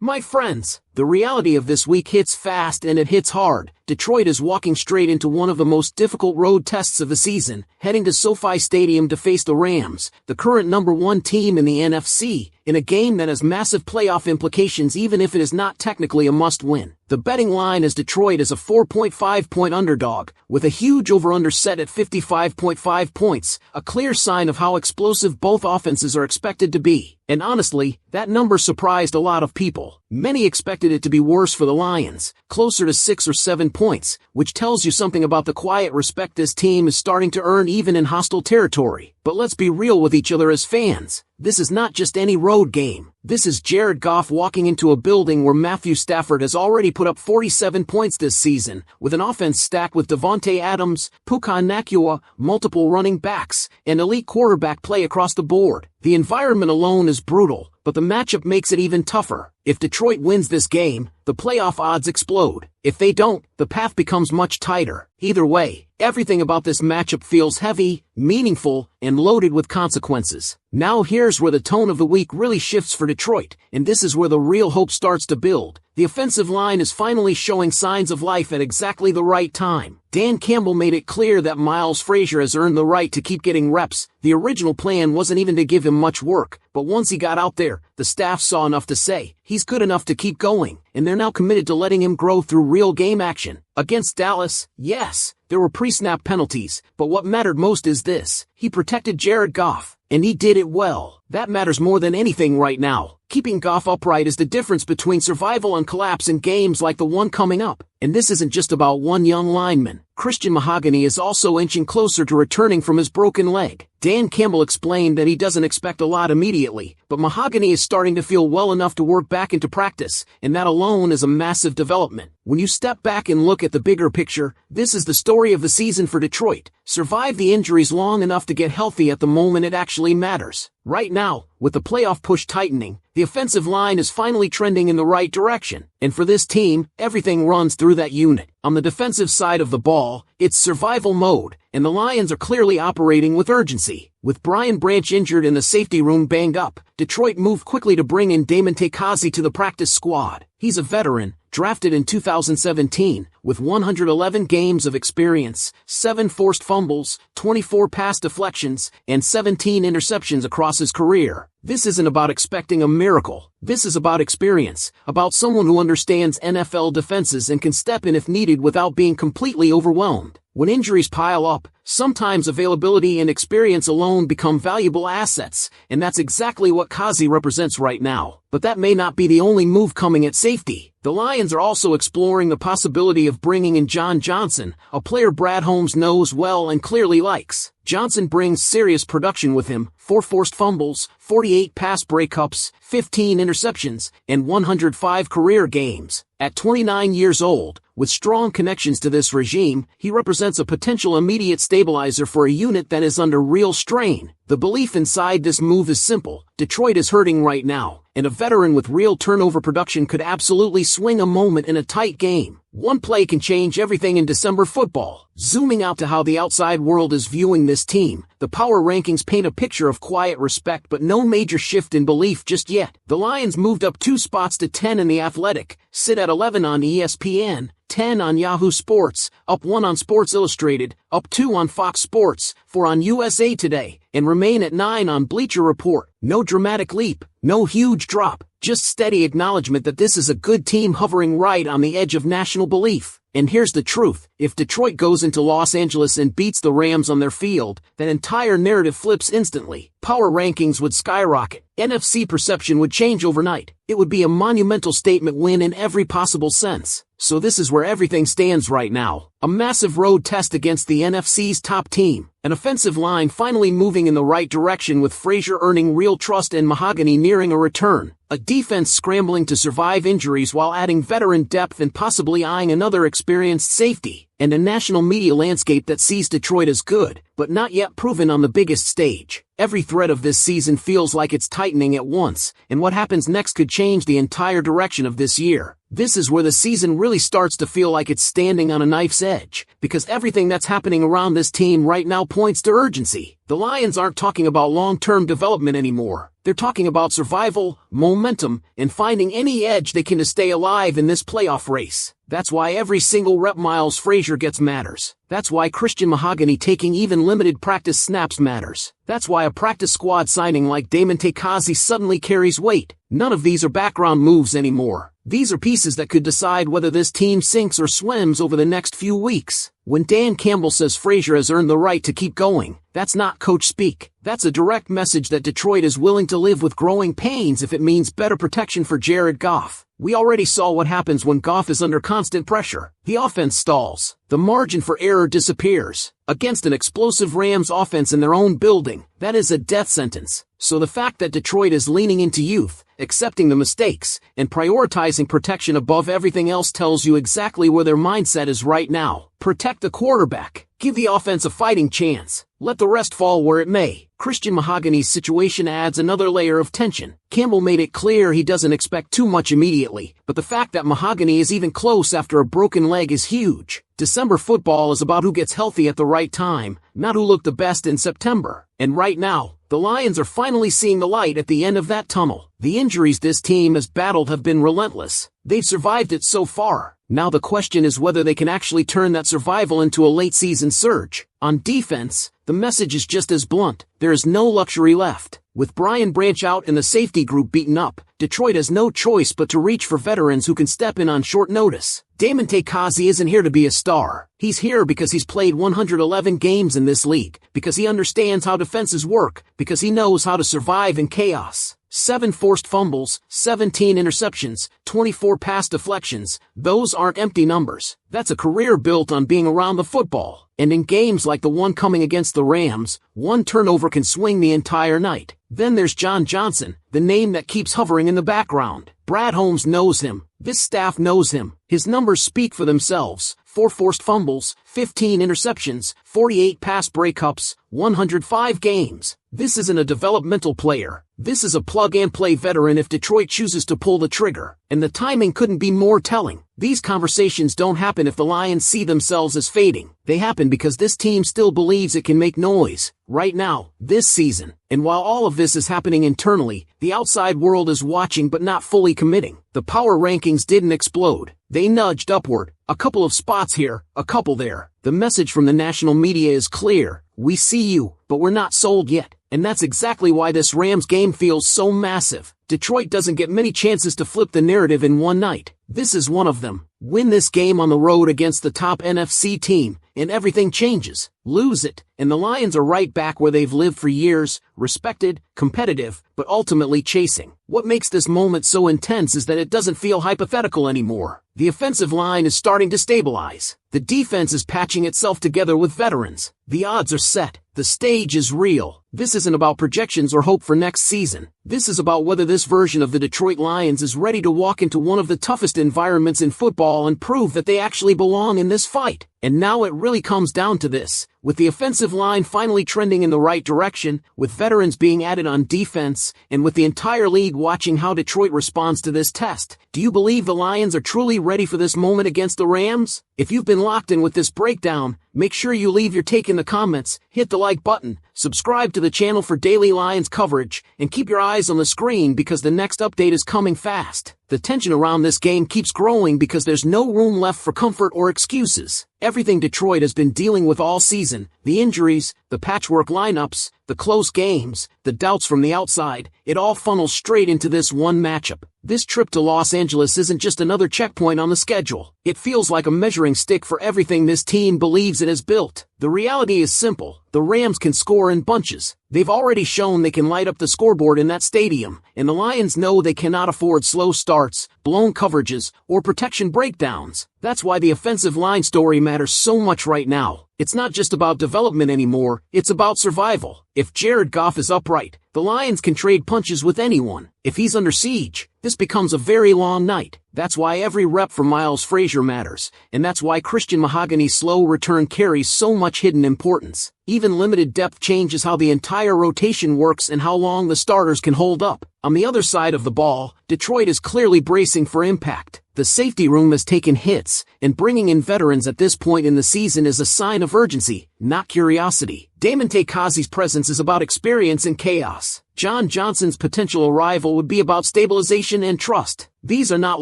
My friends, the reality of this week hits fast and it hits hard. Detroit is walking straight into one of the most difficult road tests of the season, heading to SoFi Stadium to face the Rams, the current #1 team in the NFC, in a game that has massive playoff implications even if it is not technically a must-win. The betting line is Detroit as a 4.5-point underdog, with a huge over-under set at 55.5 points, a clear sign of how explosive both offenses are expected to be. And honestly, that number surprised a lot of people. Many expected it to be worse for the Lions, closer to 6 or 7 points, which tells you something about the quiet respect this team is starting to earn even in hostile territory. But let's be real with each other as fans. This is not just any road game. This is Jared Goff walking into a building where Matthew Stafford has already put up 47 points this season, with an offense stacked with Devontae Adams, Puka Nacua, multiple running backs, and elite quarterback play across the board. The environment alone is brutal, but the matchup makes it even tougher. If Detroit wins this game, the playoff odds explode. If they don't, the path becomes much tighter. Either way, everything about this matchup feels heavy, meaningful, and loaded with consequences. Now here's where the tone of the week really shifts for Detroit, and this is where the real hope starts to build. The offensive line is finally showing signs of life at exactly the right time. Dan Campbell made it clear that Miles Frazier has earned the right to keep getting reps. The original plan wasn't even to give him much work, but once he got out there, the staff saw enough to say, he's good enough to keep going, and they're now committed to letting him grow through real game action. Against Dallas, yes, there were pre-snap penalties, but what mattered most is this: he protected Jared Goff, and he did it well. That matters more than anything right now. Keeping Goff upright is the difference between survival and collapse in games like the one coming up. And this isn't just about one young lineman. Christian Mahogany is also inching closer to returning from his broken leg. Dan Campbell explained that he doesn't expect a lot immediately, but Mahogany is starting to feel well enough to work back into practice, and that alone is a massive development. When you step back and look at the bigger picture, this is the story of the season for Detroit. Survive the injuries long enough to get healthy at the moment it actually matters. Right now, with the playoff push tightening, the offensive line is finally trending in the right direction. And for this team, everything runs through that unit. On the defensive side of the ball, it's survival mode, and the Lions are clearly operating with urgency. With Brian Branch injured and the safety room banged up, Detroit moved quickly to bring in Damon Takazi to the practice squad. He's a veteran, drafted in 2017, with 111 games of experience, 7 forced fumbles, 24 pass deflections, and 17 interceptions across his career. This isn't about expecting a miracle. This is about experience, about someone who understands NFL defenses and can step in if needed without being completely overwhelmed. When injuries pile up, sometimes availability and experience alone become valuable assets, and that's exactly what Kazi represents right now. But that may not be the only move coming at safety. The Lions are also exploring the possibility of bringing in John Johnson, a player Brad Holmes knows well and clearly likes. Johnson brings serious production with him: 4 forced fumbles, 48 pass breakups, 15 interceptions, and 105 career games. At 29 years old, with strong connections to this regime, he represents a potential immediate stabilizer for a unit that is under real strain. The belief inside this move is simple: Detroit is hurting right now, and a veteran with real turnover production could absolutely swing a moment in a tight game. One play can change everything in December football. Zooming out to how the outside world is viewing this team, the power rankings paint a picture of quiet respect but no major shift in belief just yet. The Lions moved up 2 spots to 10 in The Athletic, sit at 11 on ESPN, 10 on Yahoo Sports, up 1 on Sports Illustrated, up 2 on Fox Sports, 4 on USA Today, and remain at 9 on Bleacher Report. No dramatic leap, no huge drop, just steady acknowledgement that this is a good team hovering right on the edge of national belief. And here's the truth: if Detroit goes into Los Angeles and beats the Rams on their field, that entire narrative flips instantly. Power rankings would skyrocket. NFC perception would change overnight. It would be a monumental statement win in every possible sense. So this is where everything stands right now. A massive road test against the NFC's top team. An offensive line finally moving in the right direction with Frazier earning real trust and Mahogany nearing a return. A defense scrambling to survive injuries while adding veteran depth and possibly eyeing another experienced safety. And a national media landscape that sees Detroit as good, but not yet proven on the biggest stage. Every thread of this season feels like it's tightening at once, and what happens next could change the entire direction of this year. This is where the season really starts to feel like it's standing on a knife's edge, because everything that's happening around this team right now points to urgency. The Lions aren't talking about long-term development anymore. They're talking about survival, momentum, and finding any edge they can to stay alive in this playoff race. That's why every single rep Miles Frazier gets matters. That's why Christian Mahogany taking even limited practice snaps matters. That's why a practice squad signing like Damon Takazi suddenly carries weight. None of these are background moves anymore. These are pieces that could decide whether this team sinks or swims over the next few weeks. When Dan Campbell says Frazier has earned the right to keep going, that's not coach speak. That's a direct message that Detroit is willing to live with growing pains if it means better protection for Jared Goff. We already saw what happens when Goff is under constant pressure. The offense stalls. The margin for error disappears. Against an explosive Rams offense in their own building, that is a death sentence. So the fact that Detroit is leaning into youth, accepting the mistakes, and prioritizing protection above everything else tells you exactly where their mindset is right now. Protect the quarterback. Give the offense a fighting chance. Let the rest fall where it may. Christian Mahogany's situation adds another layer of tension. Campbell made it clear he doesn't expect too much immediately, but the fact that Mahogany is even close after a broken leg is huge. December football is about who gets healthy at the right time, not who looked the best in September. And right now, the Lions are finally seeing the light at the end of that tunnel. The injuries this team has battled have been relentless. They've survived it so far. Now the question is whether they can actually turn that survival into a late-season surge. On defense, the message is just as blunt. There is no luxury left. With Brian Branch out and the safety group beaten up, Detroit has no choice but to reach for veterans who can step in on short notice. Damon Takazi isn't here to be a star. He's here because he's played 111 games in this league, because he understands how defenses work, because he knows how to survive in chaos. 7 forced fumbles, 17 interceptions, 24 pass deflections. Those aren't empty numbers. That's a career built on being around the football. And in games like the one coming against the Rams, one turnover can swing the entire night. Then there's John Johnson, the name that keeps hovering in the background. Brad Holmes knows him. This staff knows him. His numbers speak for themselves. 4 forced fumbles, 15 interceptions, 48 pass breakups, 105 games. This isn't a developmental player. This is a plug-and-play veteran if Detroit chooses to pull the trigger. And the timing couldn't be more telling. These conversations don't happen if the Lions see themselves as fading. They happen because this team still believes it can make noise. Right now, this season. And while all of this is happening internally, the outside world is watching but not fully committing. The power rankings didn't explode. They nudged upward. A couple of spots here, a couple there. The message from the national media is clear. We see you, but we're not sold yet. And that's exactly why this Rams game feels so massive. Detroit doesn't get many chances to flip the narrative in one night. This is one of them. Win this game on the road against the top NFC team, and everything changes. Lose it, and the Lions are right back where they've lived for years, respected, competitive, but ultimately chasing. What makes this moment so intense is that it doesn't feel hypothetical anymore. The offensive line is starting to stabilize. The defense is patching itself together with veterans. The odds are set. The stage is real. This isn't about projections or hope for next season. This is about whether this version of the Detroit Lions is ready to walk into one of the toughest environments in football and prove that they actually belong in this fight. And now it really comes down to this. With the offensive line finally trending in the right direction, with veterans being added on defense, and with the entire league watching how Detroit responds to this test, do you believe the Lions are truly ready for this moment against the Rams? If you've been locked in with this breakdown, make sure you leave your take in the comments, hit the like button, subscribe to the channel for daily Lions coverage, and keep your eyes on the screen because the next update is coming fast. The tension around this game keeps growing because there's no room left for comfort or excuses. Everything Detroit has been dealing with all season, the injuries, the patchwork lineups, the close games, the doubts from the outside, it all funnels straight into this one matchup. This trip to Los Angeles isn't just another checkpoint on the schedule. It feels like a measuring stick for everything this team believes it has built. The reality is simple. The Rams can score in bunches. They've already shown they can light up the scoreboard in that stadium, and the Lions know they cannot afford slow starts, blown coverages, or protection breakdowns. That's why the offensive line story matters so much right now. It's not just about development anymore, it's about survival. If Jared Goff is upright, the Lions can trade punches with anyone. If he's under siege, this becomes a very long night. That's why every rep for Miles Frazier matters, and that's why Christian Mahogany's slow return carries so much hidden importance. Even limited depth changes how the entire rotation works and how long the starters can hold up. On the other side of the ball, Detroit is clearly bracing for impact. The safety room has taken hits, and bringing in veterans at this point in the season is a sign of urgency, not curiosity. Damontae Kazee's presence is about experience and chaos. John Johnson's potential arrival would be about stabilization and trust. These are not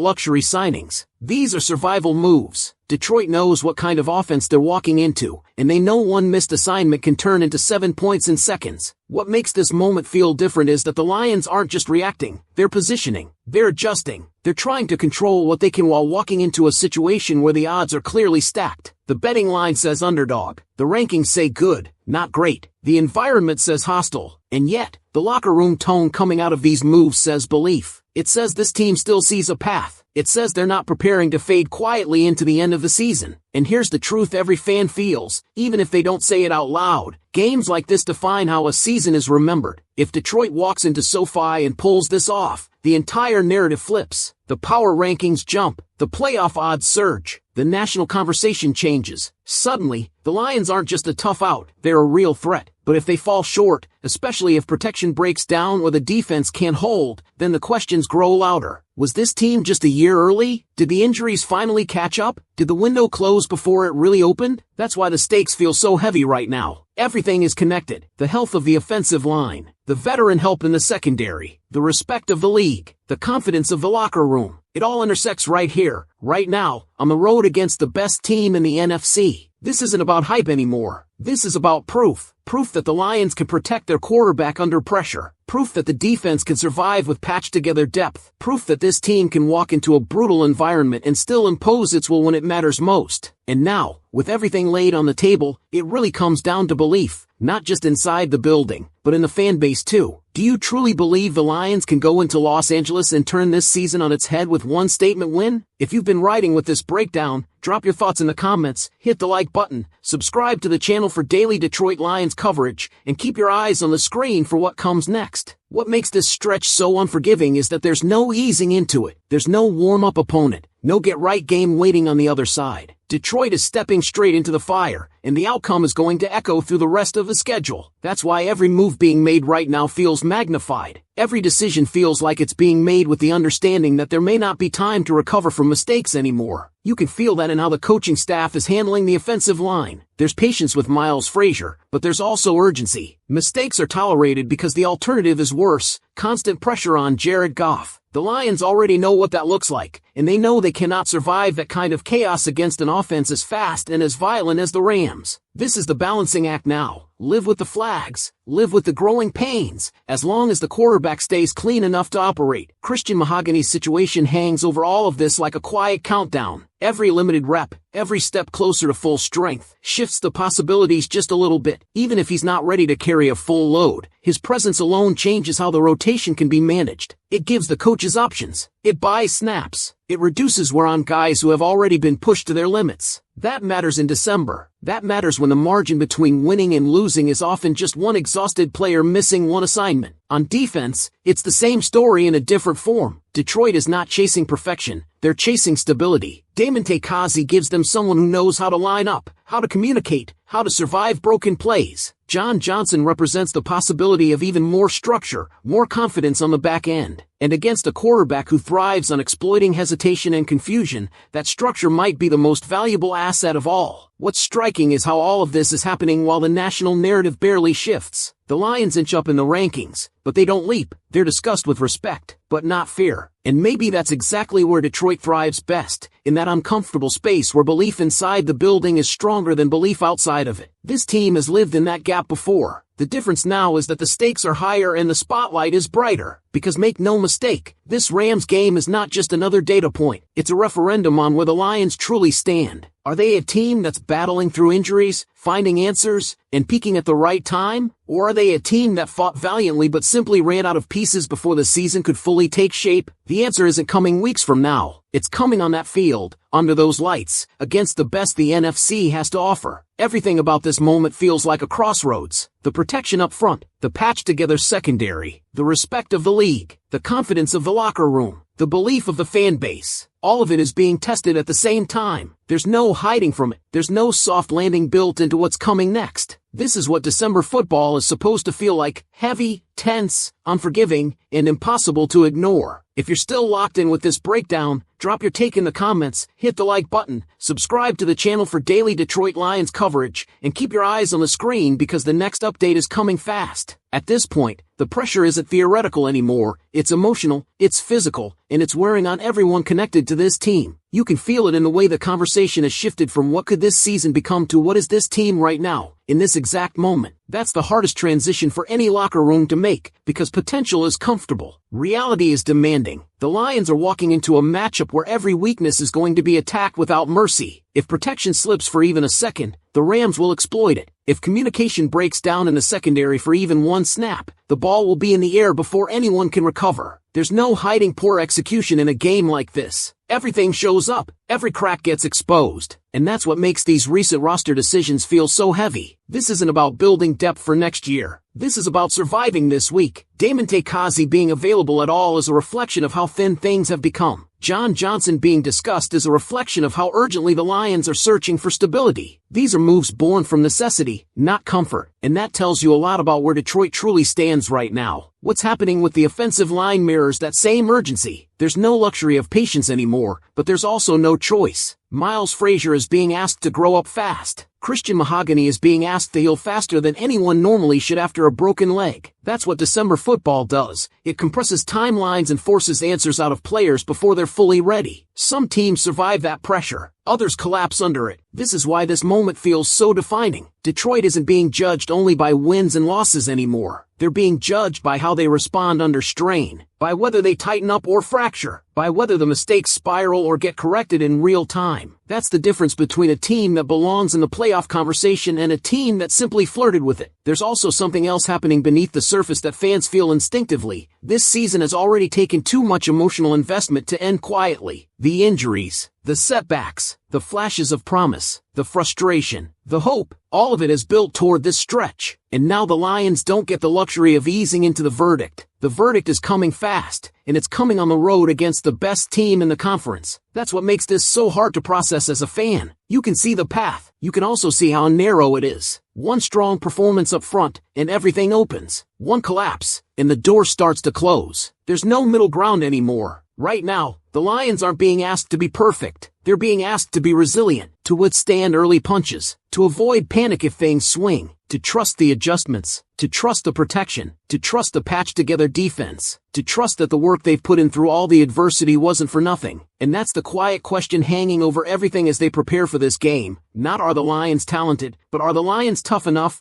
luxury signings. These are survival moves. Detroit knows what kind of offense they're walking into, and they know one missed assignment can turn into 7 points in seconds. What makes this moment feel different is that the Lions aren't just reacting, they're positioning, they're adjusting, they're trying to control what they can while walking into a situation where the odds are clearly stacked. The betting line says underdog, the rankings say good, not great, the environment says hostile, and yet, the locker room tone coming out of these moves says belief. It says this team still sees a path. It says they're not preparing to fade quietly into the end of the season. And here's the truth every fan feels, even if they don't say it out loud. Games like this define how a season is remembered. If Detroit walks into SoFi and pulls this off, the entire narrative flips. The power rankings jump. The playoff odds surge. The national conversation changes. Suddenly, the Lions aren't just a tough out, they're a real threat. But if they fall short, especially if protection breaks down or the defense can't hold, then the questions grow louder. Was this team just a year early? Did the injuries finally catch up? Did the window close before it really opened? That's why the stakes feel so heavy right now. Everything is connected. The health of the offensive line, the veteran help in the secondary, the respect of the league, the confidence of the locker room. It all intersects right here, right now, on the road against the best team in the NFC. This isn't about hype anymore. This is about proof. Proof that the Lions can protect their quarterback under pressure. Proof that the defense can survive with patched-together depth. Proof that this team can walk into a brutal environment and still impose its will when it matters most. And now, with everything laid on the table, it really comes down to belief, not just inside the building, but in the fan base too. Do you truly believe the Lions can go into Los Angeles and turn this season on its head with one statement win? If you've been riding with this breakdown, drop your thoughts in the comments, hit the like button, subscribe to the channel for daily Detroit Lions coverage, and keep your eyes on the screen for what comes next. What makes this stretch so unforgiving is that there's no easing into it. There's no warm-up opponent, no get-right game waiting on the other side. Detroit is stepping straight into the fire, and the outcome is going to echo through the rest of the schedule. That's why every move being made right now feels magnified. Every decision feels like it's being made with the understanding that there may not be time to recover from mistakes anymore. You can feel that in how the coaching staff is handling the offensive line. There's patience with Miles Frazier, but there's also urgency. Mistakes are tolerated because the alternative is worse, constant pressure on Jared Goff. The Lions already know what that looks like, and they know they cannot survive that kind of chaos against an offense as fast and as violent as the Rams. This is the balancing act now. Live with the flags, live with the growing pains, as long as the quarterback stays clean enough to operate. Christian Mahogany's situation hangs over all of this like a quiet countdown. Every limited rep, every step closer to full strength, shifts the possibilities just a little bit. Even if he's not ready to carry a full load, his presence alone changes how the rotation can be managed. It gives the coaches options. It buys snaps. It reduces wear on guys who have already been pushed to their limits. That matters in December. That matters when the margin between winning and losing is often just one exhausted player missing one assignment. On defense, it's the same story in a different form. Detroit is not chasing perfection. They're chasing stability. Damontae Kazee gives them someone who knows how to line up, how to communicate, how to survive broken plays. John Johnson represents the possibility of even more structure, more confidence on the back end. And against a quarterback who thrives on exploiting hesitation and confusion, that structure might be the most valuable asset of all. What's striking is how all of this is happening while the national narrative barely shifts. The Lions inch up in the rankings, but they don't leap. They're discussed with respect, but not fear. And maybe that's exactly where Detroit thrives best, in that uncomfortable space where belief inside the building is stronger than belief outside of it. This team has lived in that gap before. The difference now is that the stakes are higher and the spotlight is brighter. Because make no mistake, this Rams game is not just another data point. It's a referendum on where the Lions truly stand. Are they a team that's battling through injuries, finding answers, and peaking at the right time? Or are they a team that fought valiantly but simply ran out of pieces before the season could fully take shape? The answer isn't coming weeks from now. It's coming on that field, under those lights, against the best the NFC has to offer. Everything about this moment feels like a crossroads. The protection up front, the patched-together secondary, the respect of the league, the confidence of the locker room, the belief of the fan base. All of it is being tested at the same time. There's no hiding from it. There's no soft landing built into what's coming next. This is what December football is supposed to feel like: heavy, tense, unforgiving, and impossible to ignore. If you're still locked in with this breakdown, Drop your take in the comments, hit the like button, subscribe to the channel for daily Detroit Lions coverage, and keep your eyes on the screen because the next update is coming fast. At this point, the pressure isn't theoretical anymore, it's emotional, it's physical, and it's wearing on everyone connected to this team. You can feel it in the way the conversation has shifted from what could this season become to what is this team right now, in this exact moment. That's the hardest transition for any locker room to make, because potential is comfortable. Reality is demanding. The Lions are walking into a matchup where every weakness is going to be attacked without mercy. If protection slips for even a second, the Rams will exploit it. If communication breaks down in the secondary for even one snap, the ball will be in the air before anyone can recover. There's no hiding poor execution in a game like this. Everything shows up, every crack gets exposed, and that's what makes these recent roster decisions feel so heavy. This isn't about building depth for next year. This is about surviving this week. Damontae Kazee being available at all is a reflection of how thin things have become. John Johnson being discussed is a reflection of how urgently the Lions are searching for stability. These are moves born from necessity, not comfort, and that tells you a lot about where Detroit truly stands right now. What's happening with the offensive line mirrors that same urgency. There's no luxury of patience anymore, but there's also no choice. Miles Frazier is being asked to grow up fast. Christian Mahogany is being asked to heal faster than anyone normally should after a broken leg. That's what December football does. It compresses timelines and forces answers out of players before they're fully ready. Some teams survive that pressure. Others collapse under it. This is why this moment feels so defining. Detroit isn't being judged only by wins and losses anymore. They're being judged by how they respond under strain, by whether they tighten up or fracture, by whether the mistakes spiral or get corrected in real time. That's the difference between a team that belongs in the playoff conversation and a team that simply flirted with it. There's also something else happening beneath the surface that fans feel instinctively. This season has already taken too much emotional investment to end quietly. The injuries, the setbacks, the flashes of promise, the frustration, the hope, all of it is built toward this stretch. And now the Lions don't get the luxury of easing into the verdict. The verdict is coming fast, and it's coming on the road against the best team in the conference. That's what makes this so hard to process as a fan. You can see the path. You can also see how narrow it is. One strong performance up front, and everything opens. One collapse, and the door starts to close. There's no middle ground anymore. Right now, the Lions aren't being asked to be perfect. They're being asked to be resilient, to withstand early punches, to avoid panic if things swing, to trust the adjustments, to trust the protection, to trust the patched-together defense, to trust that the work they've put in through all the adversity wasn't for nothing. And that's the quiet question hanging over everything as they prepare for this game. Not are the Lions talented, but are the Lions tough enough?